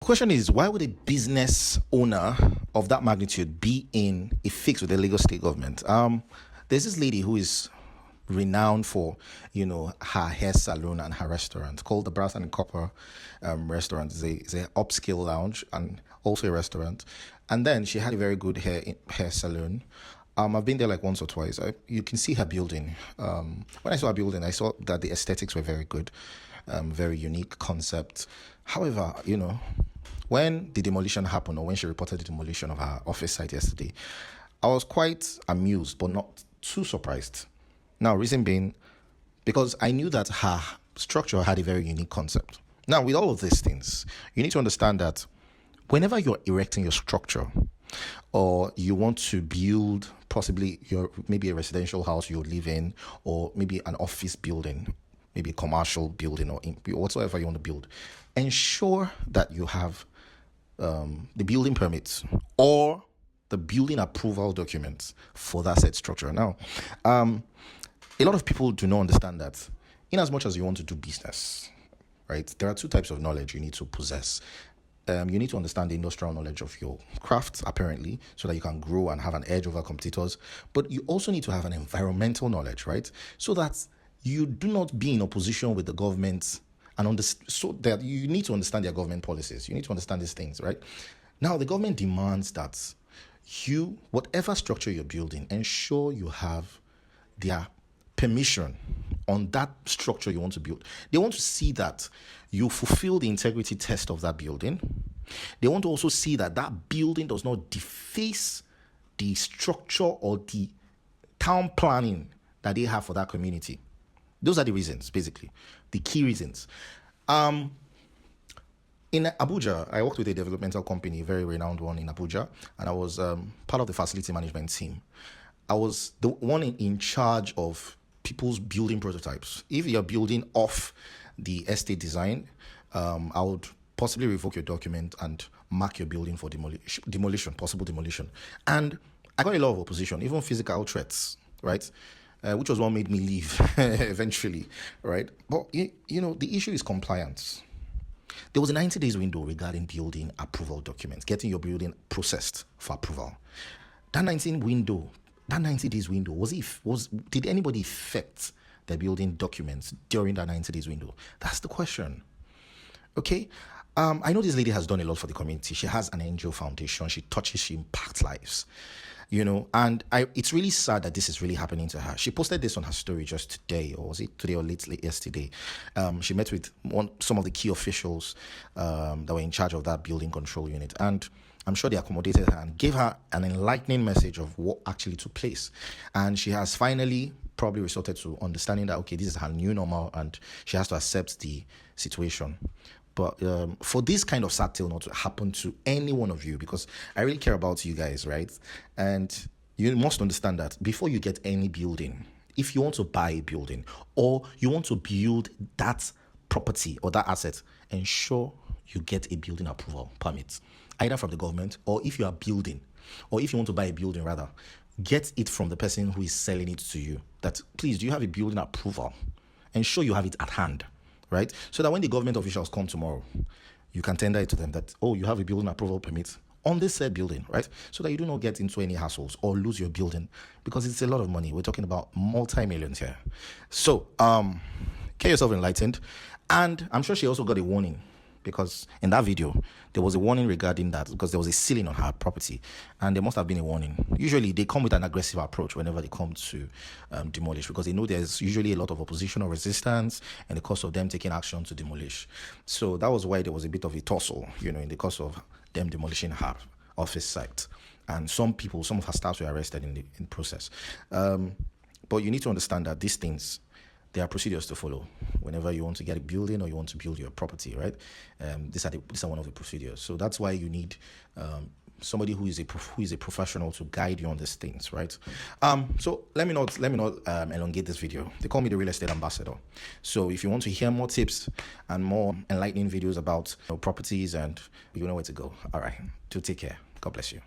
question is, why would a business owner of that magnitude be in a fix with the Lagos state government? There's this lady who is renowned for, her hair salon and her restaurant called the Brass and Copper restaurant. It's a upscale lounge and also a restaurant. And then she had a very good hair salon. I've been there like once or twice. You can see her building. When I saw her building, I saw that the aesthetics were very good, very unique concept. However, when the demolition happened, or when she reported the demolition of her office site yesterday, I was quite amused, but not too surprised. Now, reason being, because I knew that her structure had a very unique concept. Now, with all of these things, you need to understand that whenever you're erecting your structure, or you want to build possibly maybe a residential house you live in, or maybe an office building, maybe a commercial building, or whatsoever you want to build, ensure that you have the building permits or the building approval documents for that said structure. Now, a lot of people do not understand that in as much as you want to do business, right, there are two types of knowledge you need to possess. You need to understand the industrial knowledge of your craft, apparently, so that you can grow and have an edge over competitors. But you also need to have an environmental knowledge, right? So that you do not be in opposition with the government, and so that you need to understand their government policies. You need to understand these things, right? Now, the government demands that whatever structure you're building, ensure you have their permission on that structure you want to build. They want to see that you fulfill the integrity test of that building. They want to also see that that building does not deface the structure or the town planning that they have for that community. Those are the reasons, basically, the key reasons. In Abuja, I worked with a developmental company, a very renowned one in Abuja, and I was part of the facility management team. I was the one in charge of people's building prototypes. If you're building off the estate design, I would possibly revoke your document and mark your building for demolition, possible demolition. And I got a lot of opposition, even physical threats, right? Which was what made me leave eventually, right? But, the issue is compliance. There was a 90 days window regarding building approval documents, getting your building processed for approval. That 90 days window, did anybody affect the building documents during that 90 days window? That's the question. Okay. I know this lady has done a lot for the community. She has an NGO foundation. She impacts lives, and it's really sad that this is really happening to her. She posted this on her story just today, or was it today or late yesterday? She met with some of the key officials that were in charge of that building control unit, and I'm sure they accommodated her and gave her an enlightening message of what actually took place. And she has finally probably resorted to understanding that, okay, this is her new normal and she has to accept the situation. But for this kind of sad tale not to happen to any one of you, because I really care about you guys, right? And you must understand that before you get any building, if you want to buy a building or you want to build that property or that asset, ensure you get a building approval permit, either from the government, or if you are building, or if you want to buy a building rather, get it from the person who is selling it to you. That, please, do you have a building approval? Ensure you have it at hand, right? So that when the government officials come tomorrow, you can tender it to them that, you have a building approval permit on this said building, right? So that you do not get into any hassles or lose your building, because it's a lot of money. We're talking about multi-millions here. So, get yourself enlightened. And I'm sure she also got a warning, because in that video, there was a warning regarding that, because there was a ceiling on her property, and there must have been a warning. Usually, they come with an aggressive approach whenever they come to demolish, because they know there's usually a lot of opposition or resistance in the course of them taking action to demolish. So that was why there was a bit of a tussle, in the course of them demolishing her office site. And some of her staffs were arrested in the process. But you need to understand that these things, there are procedures to follow whenever you want to get a building or you want to build your property, right? These are one of the procedures. So that's why you need somebody who is a professional to guide you on these things, right? So let me not elongate this video. They call me the real estate ambassador. So if you want to hear more tips and more enlightening videos about properties, and you know where to go. All right, do take care. God bless you.